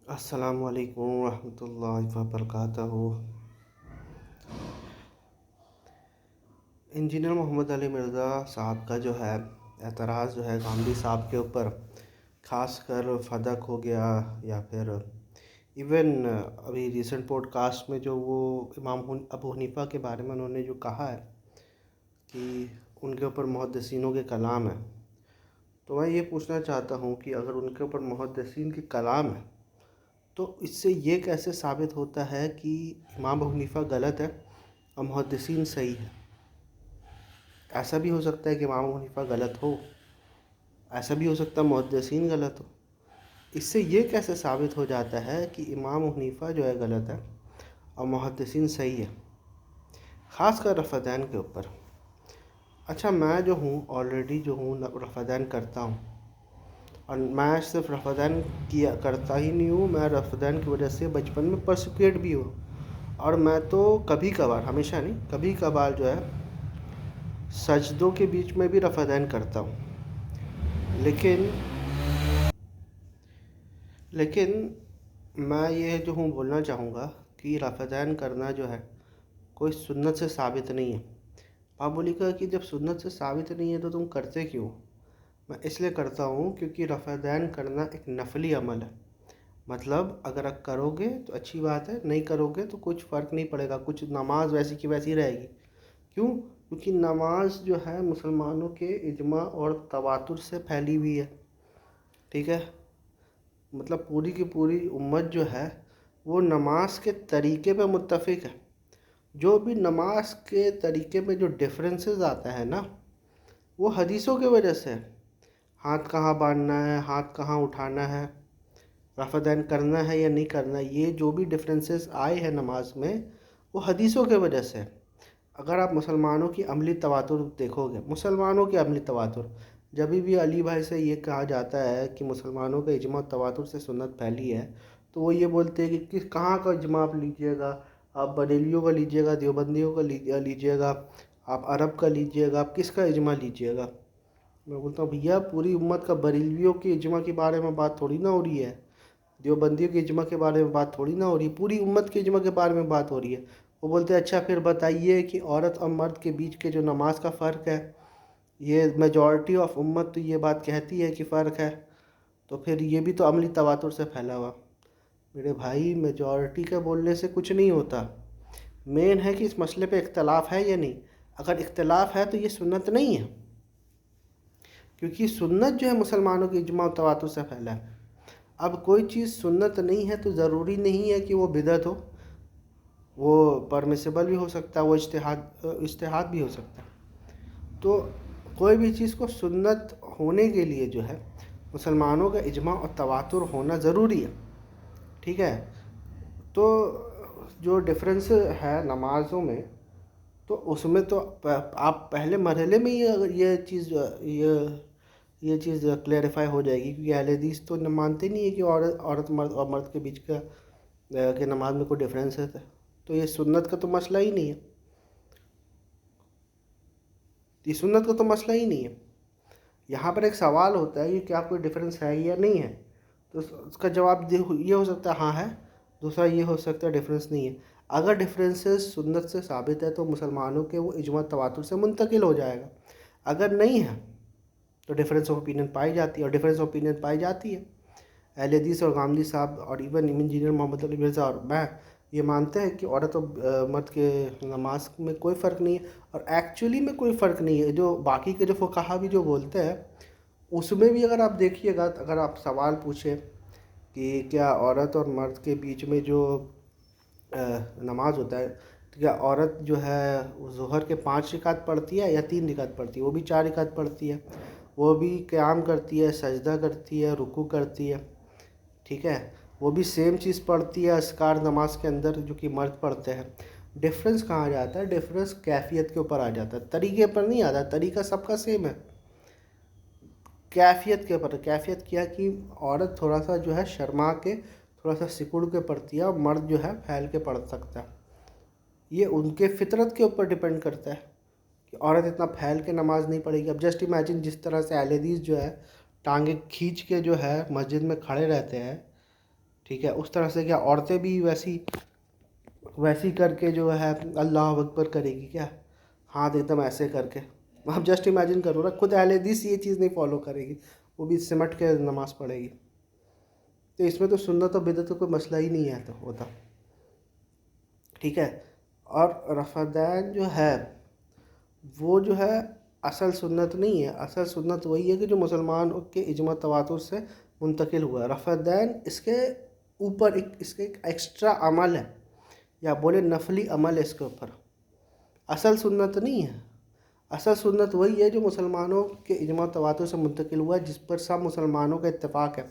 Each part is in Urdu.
السلام علیکم ورحمۃ اللہ وبرکاتہ۔ انجینئر محمد علی مرزا صاحب کا جو ہے اعتراض جو ہے غامدی صاحب کے اوپر، خاص کر فدق ہو گیا یا پھر ایون ابھی ریسنٹ پوڈ کاسٹ میں جو وہ امام ابو حنیفہ کے بارے میں انہوں نے جو کہا ہے کہ ان کے اوپر محدثینوں کے کلام ہے، تو میں یہ پوچھنا چاہتا ہوں کہ اگر ان کے اوپر محدثین کے کلام ہے تو اس سے یہ کیسے ثابت ہوتا ہے کہ امام ابو حنیفہ غلط ہے اور محدثین صحیح ہے؟ ایسا بھی ہو سکتا ہے کہ امام ابو حنیفہ غلط ہو، ایسا بھی ہو سکتا ہے محدثین غلط ہو۔ اس سے یہ کیسے ثابت ہو جاتا ہے کہ امام ابو حنیفہ جو ہے غلط ہے اور محدثین صحیح ہے، خاص کر رفع دین کے اوپر؟ اچھا، میں جو ہوں آلریڈی جو ہوں رفع دین کرتا ہوں، اور میں صرف رفع دین کیا کرتا ہی نہیں ہوں، میں رفع دین کی وجہ سے بچپن میں پرسیکیوٹ بھی ہوں، اور میں تو کبھی کبھار، ہمیشہ نہیں، کبھی کبھار جو ہے سجدوں کے بیچ میں بھی رفع دین کرتا ہوں۔ لیکن میں یہ جو ہوں بولنا چاہوں گا کہ رفع دین کرنا جو ہے کوئی سنت سے ثابت نہیں ہے۔ آپ بولیے گا کہ جب سنت سے ثابت نہیں ہے تو تم کرتے کیوں؟ میں اس لیے کرتا ہوں کیونکہ رفع دین کرنا ایک نفلی عمل ہے۔ مطلب اگر آپ کرو گے تو اچھی بات ہے، نہیں کرو گے تو کچھ فرق نہیں پڑے گا، کچھ نماز ویسی کی ویسی رہے گی۔ کیوں؟ کیونکہ نماز جو ہے مسلمانوں کے اجماع اور تواتر سے پھیلی ہوئی ہے، ٹھیک ہے؟ مطلب پوری کی پوری امت جو ہے وہ نماز کے طریقے پہ متفق ہے۔ جو بھی نماز کے طریقے میں جو ڈفرینسز آتا ہے نا، وہ حدیثوں کی وجہ سے، ہاتھ کہاں باندھنا ہے، ہاتھ کہاں اٹھانا ہے، رفع دین کرنا ہے یا نہیں کرنا، یہ جو بھی ڈفرینسز آئے ہیں نماز میں، وہ حدیثوں کی وجہ سے۔ اگر آپ مسلمانوں کی عملی تواتر دیکھو گے، مسلمانوں کی عملی تواتر، جب بھی علی بھائی سے یہ کہا جاتا ہے کہ مسلمانوں کا اجماع تواتر سے سنت پھیلی ہے، تو وہ یہ بولتے ہیں کہ کہاں کا اجماع آپ لیجئے گا؟ آپ بریلویوں کا لیجئے گا، دیوبندیوں کا لیجئے گا، آپ عرب کا لیجئے گا، آپ کس کا اجماع لیجئے گا؟ میں بولتا ہوں بھیا پوری امت کا بریلویوں کے اجماع کے بارے میں بات تھوڑی نہ ہو رہی ہے، دیوبندیوں کے اجماع کے بارے میں بات تھوڑی نہ ہو رہی ہے، پوری امت کے اجماع کے بارے میں بات ہو رہی ہے۔ وہ بولتے ہیں اچھا پھر بتائیے کہ عورت اور مرد کے بیچ کے جو نماز کا فرق ہے، یہ میجورٹی آف امت تو یہ بات کہتی ہے کہ فرق ہے، تو پھر یہ بھی تو عملی تواتر سے پھیلا ہوا۔ میرے بھائی میجورٹی کا بولنے سے کچھ نہیں ہوتا، مین ہے کہ اس مسئلے پہ اختلاف ہے یا نہیں۔ اگر اختلاف ہے تو یہ سنت نہیں ہے، کیونکہ سنت جو ہے مسلمانوں کے اجماع و تواتر سے پھیلا ہے۔ اب کوئی چیز سنت نہیں ہے تو ضروری نہیں ہے کہ وہ بدعت ہو، وہ پرمیسیبل بھی ہو سکتا ہے، وہ اجتہاد بھی ہو سکتا ہے۔ تو کوئی بھی چیز کو سنت ہونے کے لیے جو ہے مسلمانوں کا اجماع اور تواتر ہونا ضروری ہے، ٹھیک ہے؟ تو جو ڈفرینس ہے نمازوں میں، تو اس میں تو آپ پہلے مرحلے میں یہ چیز کلیریفائی ہو جائے گی، کیونکہ اہل حدیث تو مانتے نہیں ہے کہ عورت مرد اور مرد کے بیچ کا کہ نماز میں کوئی ڈفرینس ہے، تو یہ سنت کا تو مسئلہ ہی نہیں ہے، یہ سنت کا تو مسئلہ ہی نہیں ہے۔ یہاں پر ایک سوال ہوتا ہے کہ کیا کوئی ڈفرینس ہے یا نہیں ہے، تو اس کا جواب یہ ہو سکتا ہے ہاں ہے، دوسرا یہ ہو سکتا ہے ڈفرینس نہیں ہے۔ اگر ڈفرینسز سنت سے ثابت ہے تو مسلمانوں کے وہ اجماع تواتر سے منتقل ہو جائے گا، اگر نہیں ہے تو ڈفرینس آف اوپینین پائی جاتی ہے، اور ڈفرینس آف اوپینین پائی جاتی ہے۔ اہل حدیث اور غامدی صاحب اور ایون انجینئر محمد علی مرزا اور میں یہ مانتے ہیں کہ عورت اور مرد کے نماز میں کوئی فرق نہیں ہے، اور ایکچولی میں کوئی فرق نہیں ہے۔ جو باقی کے جو فقہا بھی جو بولتے ہیں، اس میں بھی اگر آپ دیکھیے گا، اگر آپ سوال پوچھیں کہ کیا عورت اور مرد کے بیچ میں جو نماز ہوتا ہے، تو کیا عورت جو ہے ظہر کے 5 رکعت پڑھتی ہے یا 3 رکعت پڑھتی ہے؟ وہ بھی 4 رکعت پڑھتی ہے، وہ بھی قیام کرتی ہے، سجدہ کرتی ہے، رکوع کرتی ہے، ٹھیک ہے؟ وہ بھی سیم چیز پڑھتی ہے اذکار نماز کے اندر جو کہ مرد پڑھتے ہیں۔ ڈفرینس کہاں جاتا ہے؟ ڈفرینس کیفیت کے اوپر آ جاتا ہے، طریقے پر نہیں آتا، طریقہ سب کا سیم ہے، کیفیت کے اوپر۔ کیفیت کیا کہ عورت تھوڑا سا جو ہے شرما کے، تھوڑا سا سکڑ کے پڑھتی ہے، اور مرد جو ہے پھیل کے پڑھ سکتا ہے۔ یہ ان کے فطرت کے اوپر ڈیپینڈ کرتا ہے کہ عورت اتنا پھیل کے نماز نہیں پڑھے گی۔ اب جسٹ امیجن جس طرح سے اہل حدیث جو ہے ٹانگیں کھینچ کے جو ہے مسجد میں کھڑے رہتے ہیں، ٹھیک ہے، اس طرح سے کیا عورتیں بھی ویسی کر کے جو ہے اللہ اکبر کرے گی کیا، ہاتھ ایک دم ایسے کر کے؟ آپ جسٹ امیجن کرو نا، خود اہل حدیث یہ چیز نہیں فالو کرے گی، وہ بھی سمٹ کے نماز پڑھے گی. تو اس میں تو سنت و بدعت کوئی مسئلہ ہی نہیں ہے تو ہوتا. ٹھیک ہے. اور رفع دین جو ہے وہ جو ہے اصل سنت نہیں ہے. اصل سنت وہی ہے کہ جو مسلمان کے اجماع تواتر سے منتقل ہوا ہے. رفع دین اس کے اوپر اس کے ایک ایکسٹرا عمل ہے، یا بولے نفلی عمل ہے اس کے اوپر، اصل سنت نہیں ہے. اصل سنت وہی ہے جو مسلمانوں کے اجماع تواتر سے منتقل ہوا ہے، جس پر سب مسلمانوں کا اتفاق ہے،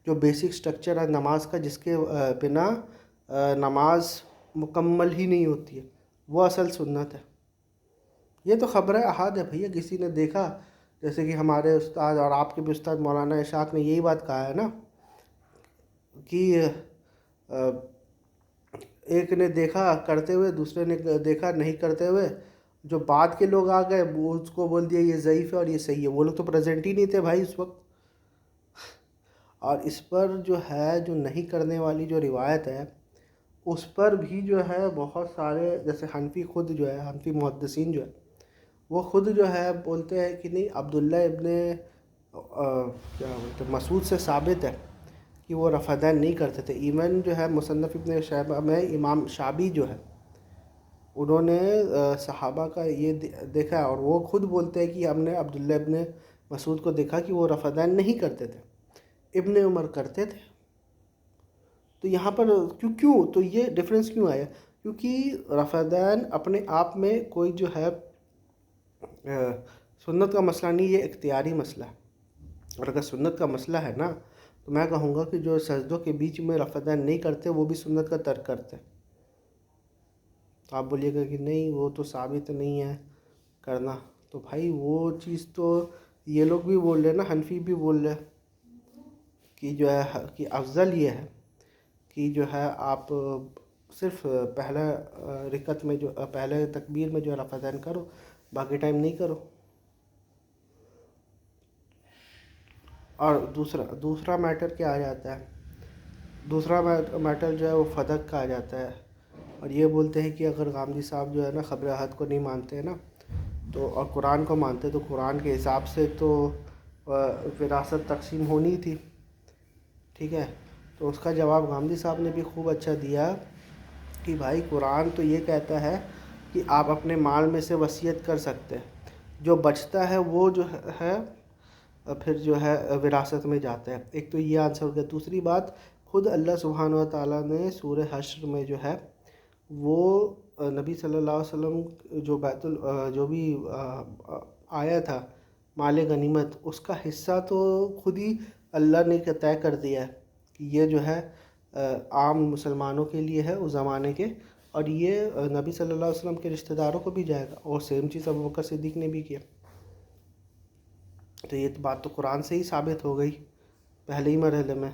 جو بیسک سٹرکچر ہے نماز کا، جس کے بنا نماز مکمل ہی نہیں ہوتی ہے، وہ اصل سنت ہے. یہ تو خبر احاد ہے بھیا. کسی نے دیکھا، جیسے کہ ہمارے استاد اور آپ کے بھی استاد مولانا اشاق نے یہی بات کہا ہے نا کہ ایک نے دیکھا کرتے ہوئے، دوسرے نے دیکھا نہیں کرتے ہوئے، جو بعد کے لوگ آ گئے وہ اس کو بول دیا یہ ضعیف ہے اور یہ صحیح ہے. وہ لوگ تو پریزنٹ ہی نہیں تھے بھائی اس وقت. اور اس پر جو ہے جو نہیں کرنے والی جو روایت ہے اس پر بھی جو ہے بہت سارے، جیسے حنفی خود جو ہے، حنفی محدثین جو ہے وہ خود جو ہے بولتے ہیں کہ نہیں، عبداللہ ابن کیا بولتے ہیں مسعود سے ثابت ہے کہ وہ رفع دین نہیں کرتے تھے. ایون جو ہے مصنف ابن شیبہ میں امام شعبی جو ہے انہوں نے صحابہ کا یہ دیکھا ہے، اور وہ خود بولتے ہیں کہ ہم نے عبداللہ ابن مسعود کو دیکھا کہ وہ رفع دین نہیں کرتے تھے، ابن عمر کرتے تھے. تو یہاں پر کیوں تو یہ ڈفرینس کیوں آیا؟ کیونکہ رفع دین اپنے آپ میں کوئی جو ہے سنت کا مسئلہ نہیں، یہ اختیاری مسئلہ ہے. اور اگر سنت کا مسئلہ ہے نا تو میں کہوں گا کہ جو سجدوں کے بیچ میں رفع دین نہیں کرتے وہ بھی سنت کا ترک کرتے. تو آپ بولیے گا کہ نہیں وہ تو ثابت نہیں ہے کرنا، تو بھائی وہ چیز تو یہ لوگ بھی بول رہے ہیں نا، حنفی بھی بول رہے کہ جو ہے کہ افضل یہ ہے کہ جو ہے آپ صرف پہلا رکعت میں جو پہلے تکبیر میں جو ہے رفع دین کرو، باقی ٹائم نہیں کرو. اور دوسرا میٹر کیا آ جاتا ہے؟ دوسرا میٹر جو ہے وہ فدق کا آ جاتا ہے. اور یہ بولتے ہیں کہ اگر غامدی صاحب جو ہے نا خبر احد کو نہیں مانتے ہیں نا تو، اور قرآن کو مانتے، تو قرآن کے حساب سے تو وراثت تقسیم ہونی تھی. ٹھیک ہے. تو اس کا جواب غامدی صاحب نے بھی خوب اچھا دیا کہ بھائی قرآن تو یہ کہتا ہے کہ آپ اپنے مال میں سے وصیت کر سکتے ہیں، جو بچتا ہے وہ جو ہے پھر جو ہے وراثت میں جاتا ہے. ایک تو یہ آنسر ہو گیا. دوسری بات، خود اللہ سبحانہ و تعالیٰ نے سورہ حشر میں جو ہے وہ نبی صلی اللہ علیہ وسلم جو بھی آیا تھا مال غنیمت، اس کا حصہ تو خود ہی اللہ نے طے کر دیا ہے کہ یہ جو ہے عام مسلمانوں کے لیے ہے اس زمانے کے، اور یہ نبی صلی اللہ علیہ وسلم کے رشتہ داروں کو بھی جائے گا. اور سیم چیز ابوبکر صدیق نے بھی کیا. تو یہ بات تو قرآن سے ہی ثابت ہو گئی پہلے ہی مرحلے میں.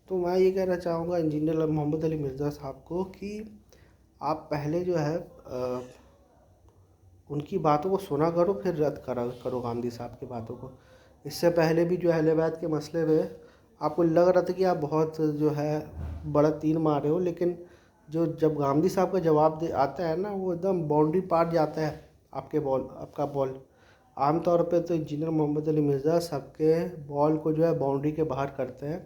تو میں یہ کہنا چاہوں گا انجینئر محمد علی مرزا صاحب کو کہ آپ پہلے جو ہے ان کی باتوں کو سنا کرو، پھر رد کرو غامدی صاحب کی باتوں کو. اس سے پہلے بھی جو اہل بیت کے مسئلے میں آپ کو لگ رہا تھا کہ آپ بہت جو ہے بڑا تیر مار رہے ہو، لیکن جب غامدی صاحب کا جواب آتا ہے نا وہ ایک دم باؤنڈری پار جاتا ہے آپ کا بال. عام طور پہ تو انجینئر محمد علی مرزا سب کے بال کو جو ہے باؤنڈری کے باہر کرتے ہیں،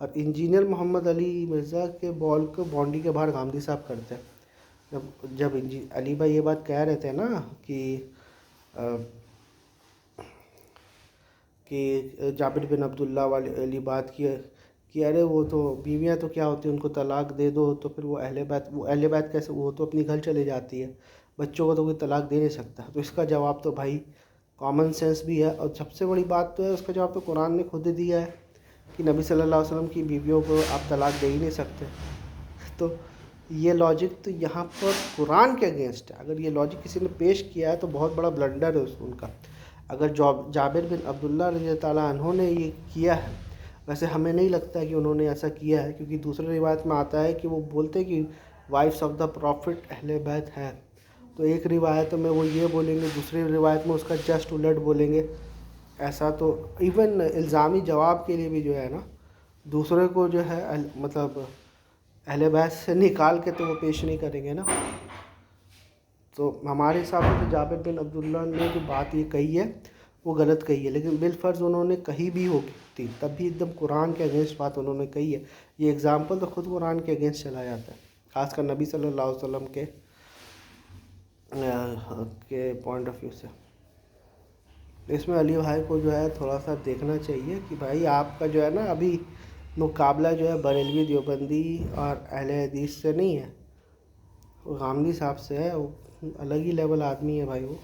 اور انجینئر محمد علی مرزا کے بال کو باؤنڈری کے باہر غامدی صاحب کرتے ہیں. جب علی بھائی یہ بات کہہ رہے تھے نا کہ جابر بن عبداللہ والی بات کی کہ ارے وہ تو بیویاں تو کیا ہوتی ہیں، ان کو طلاق دے دو تو پھر وہ اہل بیت کیسے، وہ تو اپنی گھر چلے جاتی ہے، بچوں کو تو کوئی طلاق دے نہیں سکتا. تو اس کا جواب تو بھائی کامن سینس بھی ہے، اور سب سے بڑی بات تو ہے اس کا جواب تو قرآن نے خود دیا ہے کہ نبی صلی اللہ علیہ وسلم کی بیویوں کو آپ طلاق دے ہی نہیں سکتے. تو یہ لاجک تو یہاں پر قرآن کے اگینسٹ ہے. اگر یہ لاجک کسی نے پیش کیا ہے تو بہت بڑا بلنڈر ہے ان کا. اگر جابر بن عبداللہ رضی اللہ تعالیٰ عنہ نے یہ کیا ہے، ویسے ہمیں نہیں لگتا کہ انہوں نے ایسا کیا ہے، کیونکہ دوسرے روایت میں آتا ہے کہ وہ بولتے کہ وائفس آف دا پروفٹ اہل بیت ہیں. تو ایک روایت میں وہ یہ بولیں گے، دوسری روایت میں اس کا جسٹ الٹ بولیں گے. ایسا تو ایون الزامی جواب کے لیے بھی جو ہے نا دوسرے کو جو ہے مطلب اہل بیت سے نکال کے تو وہ پیش نہیں کریں گے نا. تو ہمارے حساب سے تو جابر بن عبداللہ نے جو بات یہ کہی ہے وہ غلط کہی ہے، لیکن بالفرض انہوں نے کہی بھی ہوتی تب بھی ایک دم قرآن کے اگینسٹ بات انہوں نے کہی ہے. یہ اگزامپل تو خود قرآن کے اگینسٹ چلا جاتا ہے، خاص کر نبی صلی اللہ علیہ وسلم کے پوائنٹ آف ویو سے. اس میں علی بھائی کو جو ہے تھوڑا سا دیکھنا چاہیے کہ بھائی آپ کا جو ہے نا ابھی مقابلہ جو ہے بریلوی دیوبندی اور اہل حدیث سے نہیں ہے، وہ غامدی صاحب سے ہے. وہ الگ ہی لیول آدمی ہے بھائی وہ.